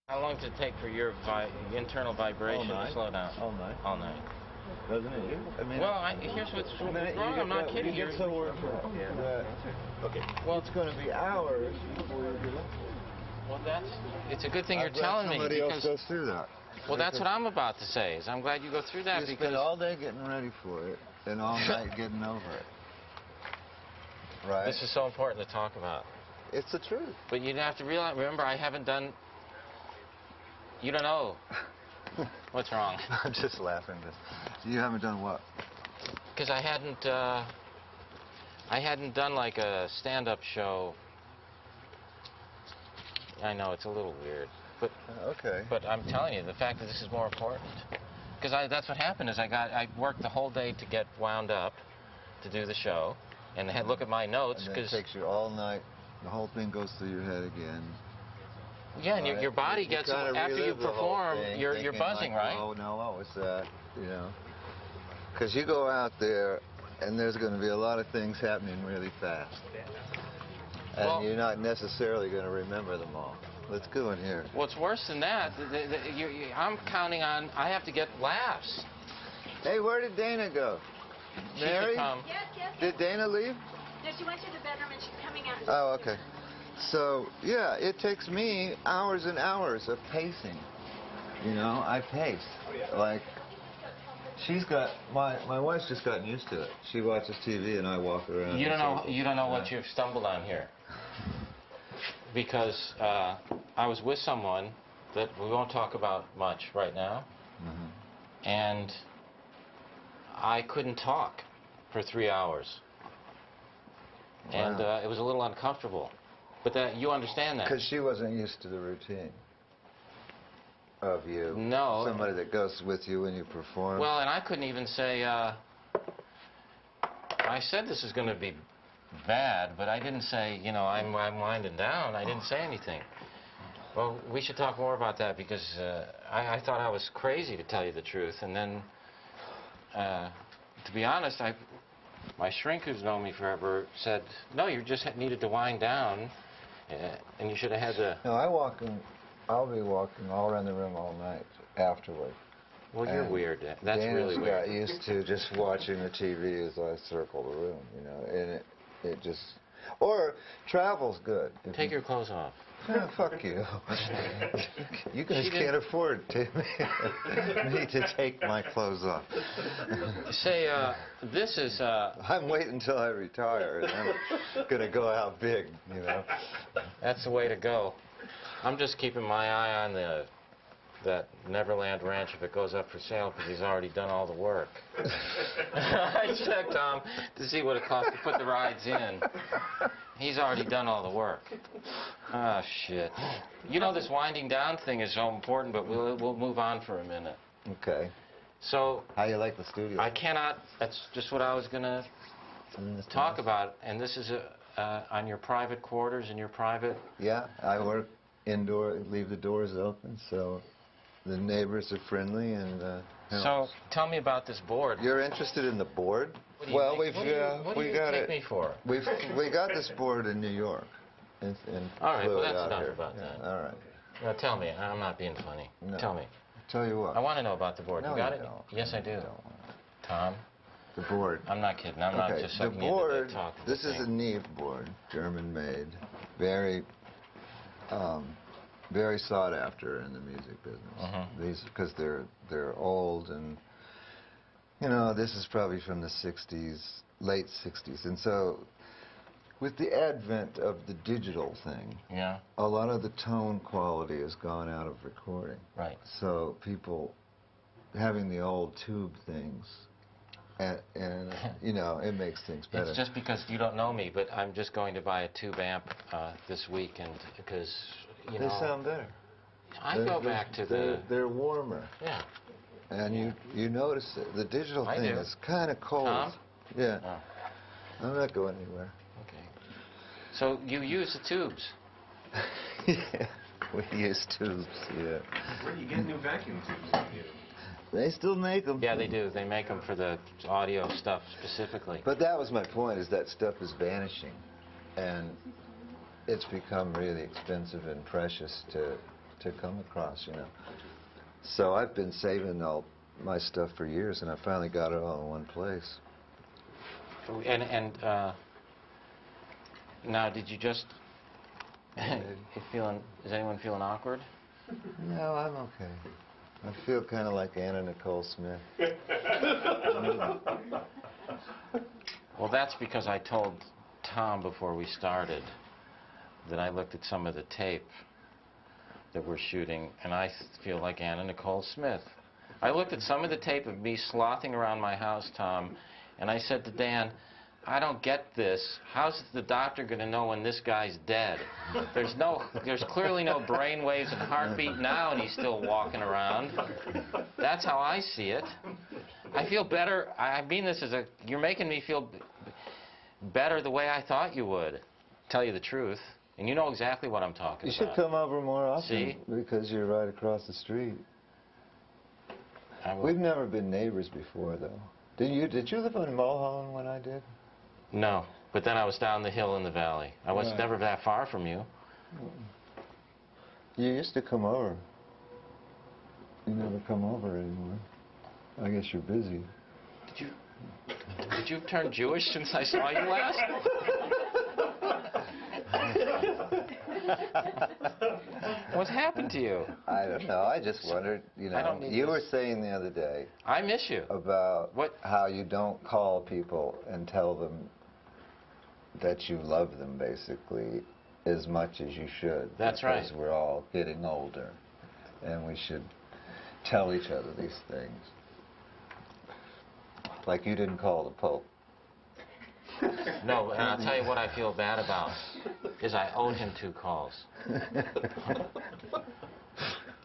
How long does it take for your internal vibration to slow down? All night. All night. Doesn't it? I mean, well, here's what's wrong. I'm not kidding. You get so worked up. Okay. Well, it's going to be hours before you do it. Well, it's a good thing you're telling me. Somebody else goes through that. Well, that's what I'm about to say. Is I'm glad you go through that you because spend all day getting ready for it and all night getting over it. Right. This is so important to talk about. It's the truth. But you have to realize. Remember, I haven't done. You don't know. What's wrong? I'm just laughing. You haven't done what? Because I hadn't done like a stand-up show. I know it's a little weird, but okay. But I'm telling you, the fact that this is more important. Because that's what happened is I worked the whole day to get wound up to do the show, and had look at my notes because it takes you all night. The whole thing goes through your head again. Yeah, and your body gets after you perform, you're buzzing, like, right? Oh no, what was that? You know, because you go out there, and there's going to be a lot of things happening really fast, and you're not necessarily going to remember them all. Let's go in here. What's worse than that? I'm counting on. I have to get laughs. Hey, where did Dana go? Mary? Yes. Did Dana leave? No, she went to the bedroom and she's coming out. Oh, okay. So, yeah, it takes me hours and hours of pacing. You know, I pace. Like, she's got, my wife's just gotten used to it. She watches TV and I walk around. You don't know what you've stumbled on here. Because I was with someone that we won't talk about much right now. Mm-hmm. And I couldn't talk for 3 hours. Wow. And it was a little uncomfortable. But you understand that. Because she wasn't used to the routine of you. No. Somebody that goes with you when you perform. Well, and I couldn't even say, I said this is going to be bad, but I didn't say, you know, I'm winding down. I didn't say anything. Well, we should talk more about that because I thought I was crazy, to tell you the truth. And then, to be honest, my shrink who's known me forever said, no, you just needed to wind down, and you should have had the... No, I'll be walking all around the room all night afterward. Well, you're weird. That's really weird. Got used to just watching the TV as I circle the room, you know, and it just... Or travel's good. Take your clothes off. Yeah, fuck you. You guys can't afford me to take my clothes off. Say, this is... I'm waiting until I retire, and I'm going to go out big, you know. That's the way to go. I'm just keeping my eye on that Neverland Ranch if it goes up for sale, because he's already done all the work. I checked Tom to see what it costs to put the rides in. He's already done all the work. Ah, shit. You know, this winding down thing is so important, but we'll move on for a minute. Okay. So... How you like the studio? I cannot... That's just what I was going to talk about. And this is on your private quarters, in your private... Yeah, I work indoor, leave the doors open, so the neighbors are friendly and... So, tell me about this board. You're interested in the board? What do you take me for? We got this board in New York. All right, well, that's enough about that. All right. Now, tell me. I'm not being funny. No. Tell me. Tell you what. I want to know about the board. No, you got it? don't. Yes, I do. You don't. Tom? The board. I'm not kidding. I'm not just sucking the board, into the talk. This is a Neve board, German-made, very very sought after in the music business. These, because they're old, and you know, this is probably from the 60s, late 60s, and so with the advent of the digital thing, a lot of the tone quality has gone out of recording. Right. So people having the old tube things, and you know, it makes things better. It's just because you don't know me, but I'm just going to buy a tube amp this weekend because, you know... They sound better. I go back to They're warmer. Yeah. And you notice it. The digital thing is kind of cold. Tom? Yeah. Oh. I'm not going anywhere. Okay. So you use the tubes? Yeah. We use tubes, yeah. Where do you get new vacuum tubes? They still make them. Yeah, they do. They make them for the audio stuff specifically. But that was my point, is that stuff is vanishing. And it's become really expensive and precious to to come across, you know. So I've been saving all my stuff for years, and I finally got it all in one place. And now, did you just... Is anyone feeling awkward? No, I'm okay. I feel kind of like Anna Nicole Smith. Well, that's because I told Tom before we started that I looked at some of the tape that we're shooting, and I feel like Anna Nicole Smith. I looked at some of the tape of me slothing around my house, Tom, and I said to Dan, I don't get this. How's the doctor going to know when this guy's dead? There's clearly no brain waves and heartbeat now, and he's still walking around. That's how I see it. I feel better. I mean this as you're making me feel better the way I thought you would, tell you the truth. And you know exactly what I'm talking about. You should come over more often. See? Because you're right across the street. We've never been neighbors before, though. Did you live in Mulholland when I did? No, but then I was down the hill in the valley. I was never that far from you. You used to come over. You never come over anymore. I guess you're busy. Did you turn Jewish since I saw you last? What's happened to you? I don't know. I just wondered, you know, you were saying the other day I miss you. about how you don't call people and tell them that you love them, basically, as much as you should. That's right. Because we're all getting older, and we should tell each other these things. Like you didn't call the Pope. No, and I'll tell you what I feel bad about, is I owed him 2 calls.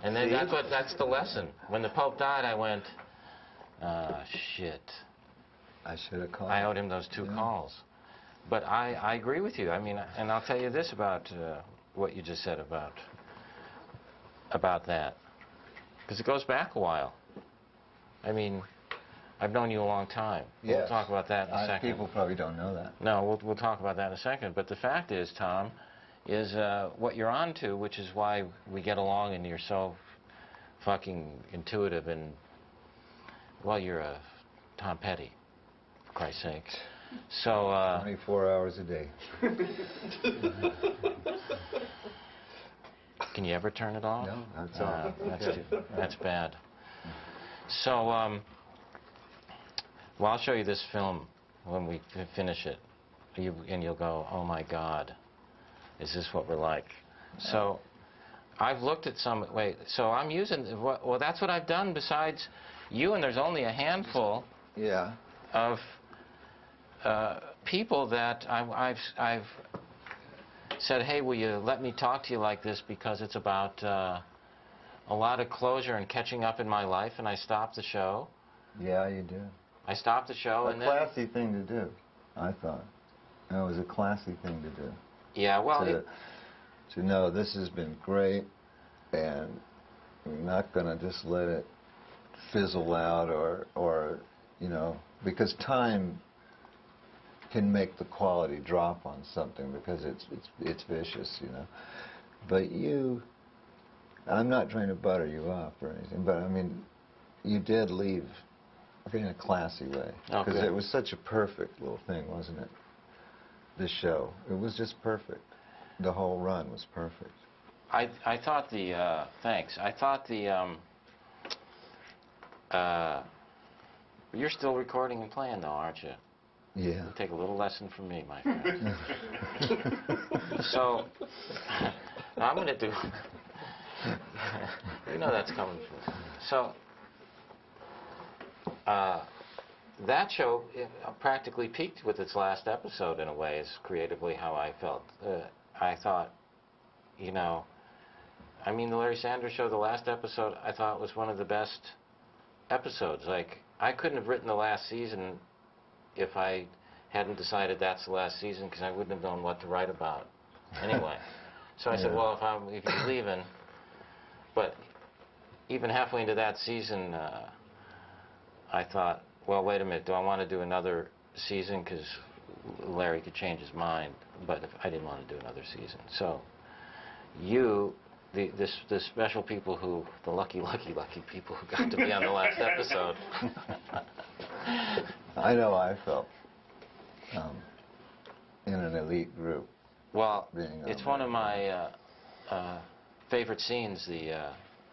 And then that's the lesson. When the Pope died, I went, shit. I should have called. I owed him those 2 calls. But I agree with you. I mean, and I'll tell you this about what you just said about that. Because it goes back a while. I mean, I've known you a long time. Yes. We'll talk about that in a second. People probably don't know that. No, we'll talk about that in a second. But the fact is, Tom, is what you're on to, which is why we get along and you're so fucking intuitive and, well, you're a Tom Petty, for Christ's sake. So, 24 hours a day. Can you ever turn it off? No, that's all. That's bad. So, well, I'll show you this film when we finish it, and you'll go, oh my God, is this what we're like? So, I've looked at some. Wait, so I'm using. Well, that's what I've done. Besides you, and there's only a handful. Yeah. Of people that I've said, hey, will you let me talk to you like this because it's about a lot of closure and catching up in my life, and I stopped the show. Yeah, you did. I stopped the show. A classy thing to do, I thought. It was a classy thing to do. Yeah, well... To know this has been great, and we're not going to just let it fizzle out or, you know, because time can make the quality drop on something because it's vicious, you know. But I'm not trying to butter you up or anything, but I mean, you did leave in a classy way. Because it was such a perfect little thing, wasn't it? This show. It was just perfect. The whole run was perfect. I thought the, thanks. I thought the, you're still recording and playing though, aren't you? Yeah. You'll take a little lesson from me, my friend. So, I'm going to do, you know that's coming from. So, that show practically peaked with its last episode in a way, is creatively how I felt. I thought, you know, I mean, the Larry Sanders Show, the last episode, I thought was one of the best episodes. Like, I couldn't have written the last season if I hadn't decided that's the last season, because I wouldn't have known what to write about anyway. So I said, well, if you're leaving, but even halfway into that season, I thought, well, wait a minute, do I want to do another season? Because Larry could change his mind, but I didn't want to do another season. So you the special people who, the lucky people who got to be on the last episode. I know I felt in an elite group. Well, Being it's on one of my favorite scenes,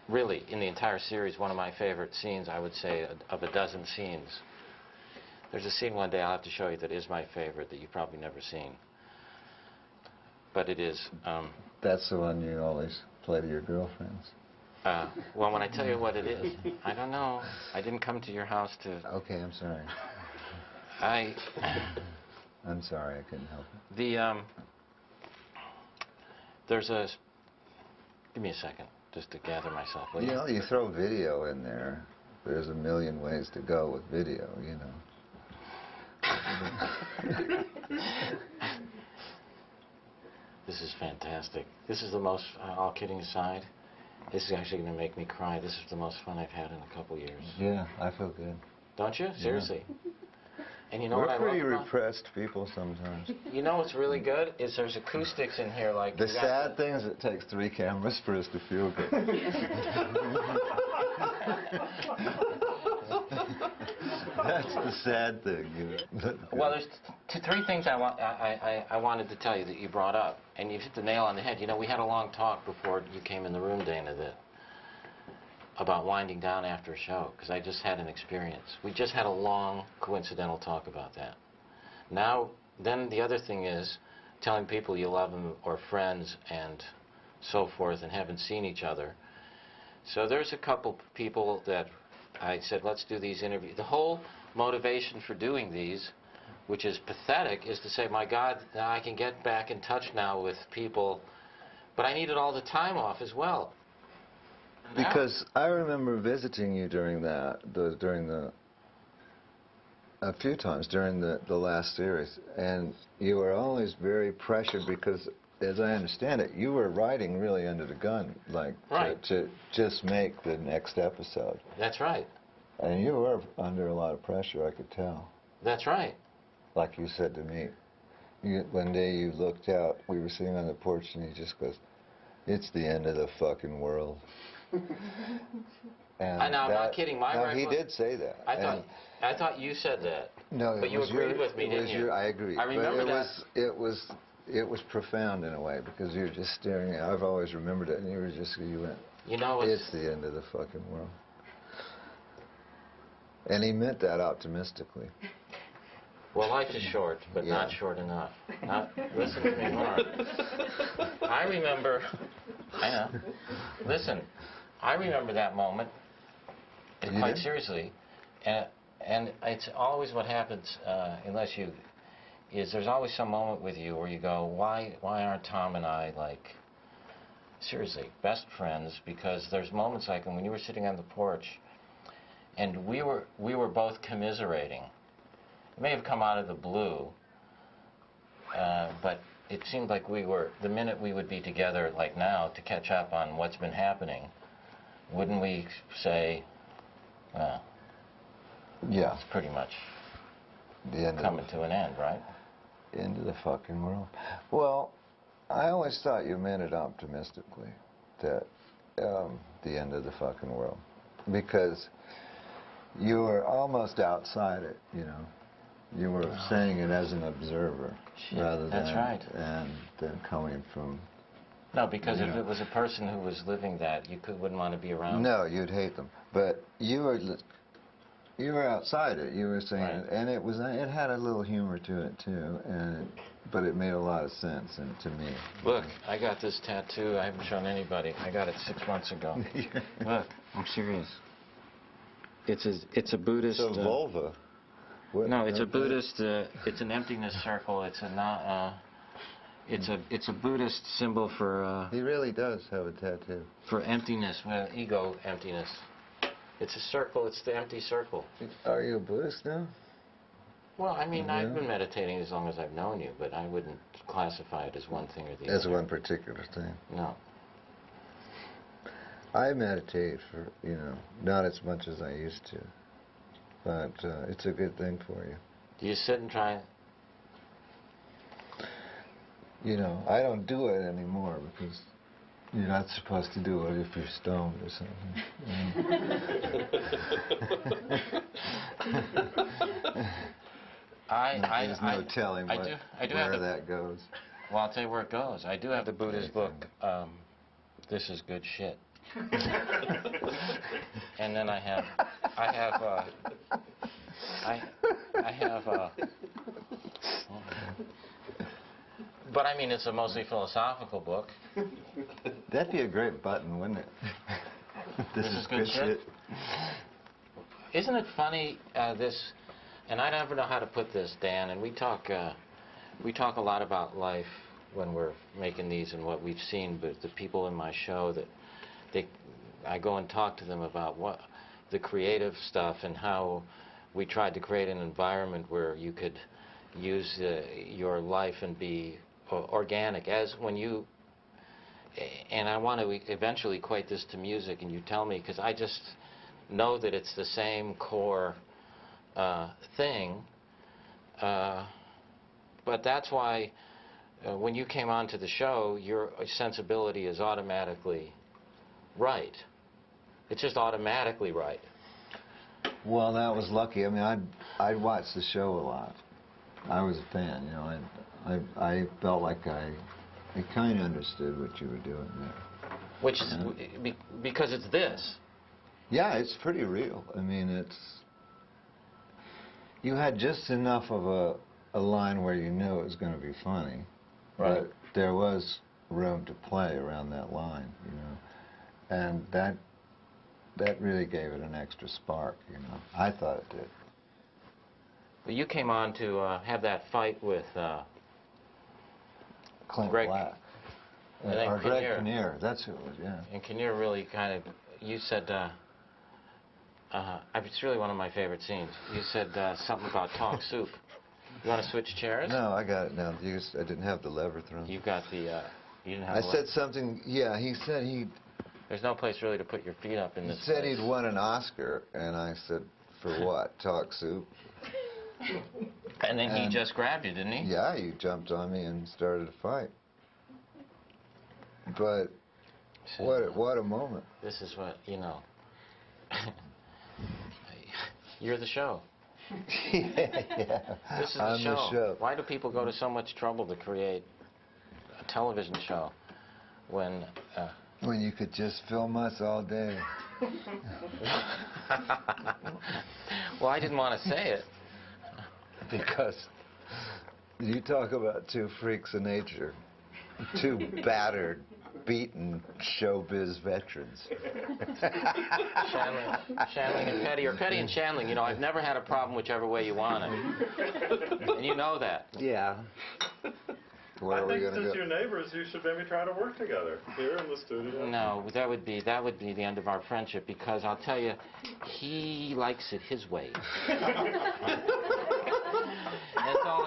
really, in the entire series, one of my favorite scenes, I would say, of a dozen scenes. There's a scene one day I'll have to show you that is my favorite that you've probably never seen. But it is. That's the one you always play to your girlfriends. Well, when I tell you what it is, I don't know. I didn't come to your house to... Okay, I'm sorry. I'm sorry, I couldn't help it. There's a... Give me a second, just to gather myself. Will You know, you throw video in there. There's a million ways to go with video, you know. This is fantastic. This is the most, all kidding aside, this is actually going to make me cry. This is the most fun I've had in a couple years. Yeah, I feel good. Don't you? Seriously. Yeah. And you know We're what I pretty love about- repressed people sometimes. You know what's really good is there's acoustics in here like... The you got sad thing is it takes 3 cameras for us to feel good. That's the sad thing. You know. Well, there's three things I wanted to tell you that you brought up, and you hit the nail on the head. You know, we had a long talk before you came in the room, Dana, about winding down after a show, because I just had an experience. We just had a long, coincidental talk about that. Now, then the other thing is telling people you love them or friends and so forth and haven't seen each other. So there's a couple people that I said, let's do these interviews. The whole motivation for doing these, which is pathetic, is to say, my God, now I can get back in touch now with people, but I needed all the time off as well. Because I remember visiting you during a few times during the last series, and you were always very pressured because, as I understand it, you were writing really under the gun, like right. to just make the next episode. That's right. And you were under a lot of pressure, I could tell. That's right. Like you said to me, one day you looked out, we were sitting on the porch, and he just goes, "It's the end of the fucking world." And I'm not kidding. He did say that. I thought you said that. No, but you agreed with me, didn't you? I agree. I remember that. It was profound in a way because you were just staring at. I've always remembered it, and you went. You know, it's the end of the fucking world. And he meant that optimistically. Well, life is short, but not short enough. Listen to me, Mark. I remember. I know. Listen. I remember that moment, quite seriously, and it's always what happens, unless you, is there's always some moment with you where you go, why aren't Tom and I, like, seriously, best friends? Because there's moments like when you were sitting on the porch, and we were both commiserating. It may have come out of the blue, but it seemed like the minute we would be together, like now, to catch up on what's been happening, wouldn't we say, well, it's pretty much the end coming to an end, right? End of the fucking world. Well, I always thought you meant it optimistically, that the end of the fucking world, because you were almost outside it, you know. You were saying it as an observer, rather than coming from. No, because if it was a person who was living that, you wouldn't want to be around. No, you'd hate them. But you were outside it. You were saying, and it had a little humor to it too, but it made a lot of sense to me. Look, I got this tattoo. I haven't shown anybody. I got it 6 months ago. Look, I'm serious. It's a Buddhist. It's a vulva. No, it's a Buddhist. It's an emptiness circle. It's a It's a Buddhist symbol for... he really does have a tattoo. For emptiness, ego emptiness. It's a circle, it's the empty circle. Are you a Buddhist now? Well, I mean, I've been meditating as long as I've known you, but I wouldn't classify it as one thing or the other. As one particular thing? No. I meditate for, not as much as I used to, but it's a good thing for you. Do you sit and try... I don't do it anymore because You're not supposed to do it if you're stoned or something. There's no telling where that goes. Well, I'll tell you where it goes. I do have the Buddhist book, This Is Good Shit. And then I have but I mean, it's a mostly philosophical book. That'd be a great button, wouldn't it? This is good shit. Isn't it funny, this, and I never know how to put this, Dan, and we talk a lot about life when we're making these and what we've seen, but the people in my show that I go and talk to them about what the creative stuff and how we tried to create an environment where you could use your life and be organic, as when you, and I want to eventually equate this to music, and you tell me, because I just know that it's the same core thing, but that's why when you came onto the show, your sensibility is automatically right. It's just automatically right. Well, that was lucky. I mean, I'd watched the show a lot. I was a fan, you know. I felt like I kind of understood what you were doing there. Which is because it's this. Yeah, it's pretty real. I mean, you had just enough of a line where you knew it was going to be funny, right? But there was room to play around that line, you know, and that really gave it an extra spark, you know. I thought it did. But you came on to have that fight with Clint Greg Black. and Greg Kinnear, that's who it was, yeah. And Kinnear really kind of, you said, it's really one of my favorite scenes. You said something about talk soup. You want to switch chairs? No, I got it now. I didn't have the lever thrown. You've got the, you didn't have the I said something, yeah, he said he'd... There's no place really to put your feet up in this He said place. he'd won an Oscar, and I said, for what? Talk soup? And then he just grabbed you, didn't he? Yeah, he jumped on me and started a fight. But what a moment. This is what, you know, you're the show. Yeah, This is I'm the the show. Why do people go to so much trouble to create a television show when you could just film us all day? Well, I didn't want to say it. Because you talk about two freaks of nature, two battered, beaten showbiz veterans. Shandling and Petty, or Petty and Shandling. You know, I've never had a problem whichever way you want it. And you know that. Yeah. Where are we going to go? Since you're neighbors, you should maybe try to work together here in the studio. No, that would be the end of our friendship, because I'll tell you, he likes it his way. That's all.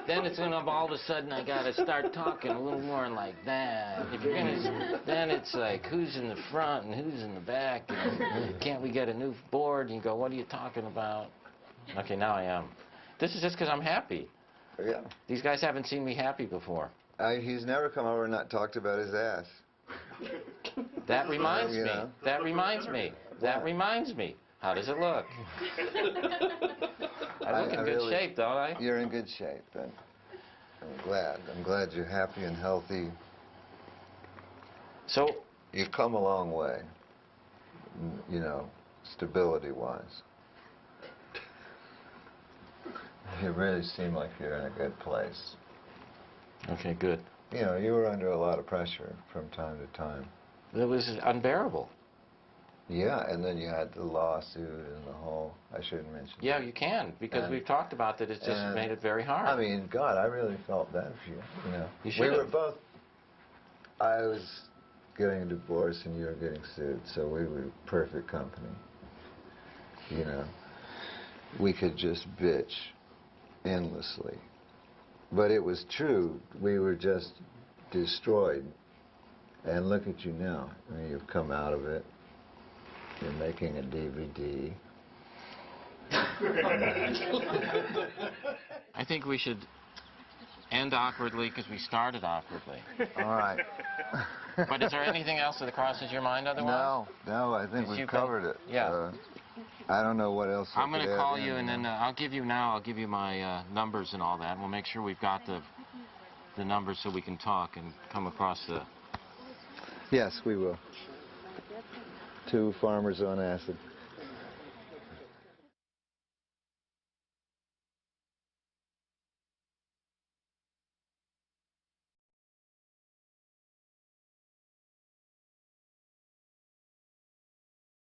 Then it's gonna all of a sudden I gotta start talking a little more like that. If you're gonna, then it's like who's in the front and who's in the back. And can't we get a new board? And you go, what are you talking about? Okay, now I am. This is just because I'm happy. Yeah. These guys haven't seen me happy before. He's never come over and not talked about his ass. That reminds me. know. That reminds me. That reminds me. How does it look? I look in good really, shape, don't I? You're in good shape, and I'm glad. I'm glad you're happy and healthy. So You've come a long way, you know, stability-wise. You really seem like you're in a good place. okay, good. You know, you were under a lot of pressure from time to time. It was unbearable. Yeah, and then you had the lawsuit and the whole, I shouldn't mention Yeah, that. you can, because we've talked about that. It's just made it very hard. I mean, God, I really felt bad for you, you know. You We should've. were both, I was getting a divorce and you were getting sued, so we were perfect company. You know, we could just bitch endlessly. But it was true, we were just destroyed. And look at you now. I mean, you've come out of it. You're making a DVD. I think we should end awkwardly because we started awkwardly. All right. But is there anything else that crosses your mind otherwise? No, I think we've covered it. Yeah. I don't know what else I'm going to call you, in, and then I'll give you my numbers and all that, and we'll make sure we've got the numbers so we can talk and come across the... Yes, we will. 2 farmers on acid.